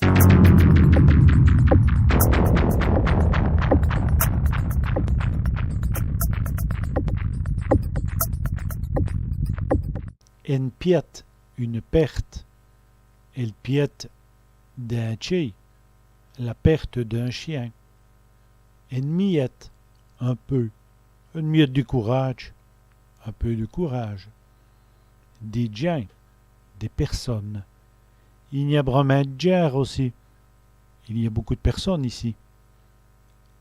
En piet, une perte. El piet d'un chien, la perte d'un chien. En miette, un peu. Une miette de courage, un peu de courage. Des gens, des personnes. Il y a vraiment de gens aussi. Il y a beaucoup de personnes ici.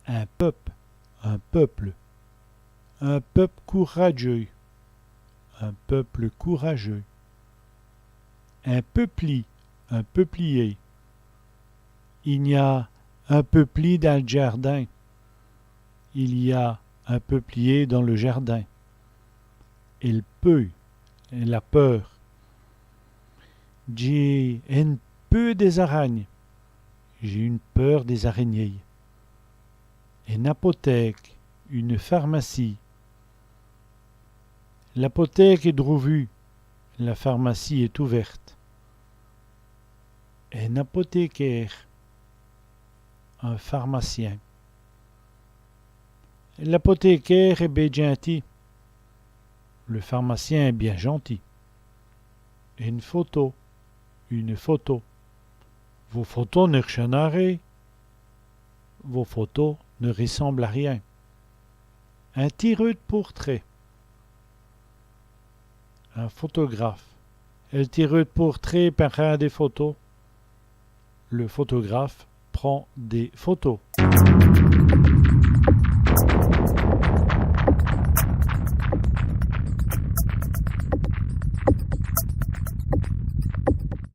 Un peuple, un peuple. Un peuple courageux. Un peuple courageux. Un peupli, un peuplier. Il y a un peupli dans le jardin. Il y a un peuplier dans le jardin. Il peut, elle a peur. J'ai un peu des araignées. J'ai une peur des araignées. Une apothèque, une pharmacie. L'apothèque est revue. La pharmacie est ouverte. Un apothicaire, un pharmacien. L'apothicaire est bien gentil. Le pharmacien est bien gentil. Une photo, une photo. Vos photos ne ressemblent à rien. Vos photos ne ressemblent à rien. Un tireur de portrait. Un photographe. Le tireur de portrait prend des photos. Le photographe prend des photos.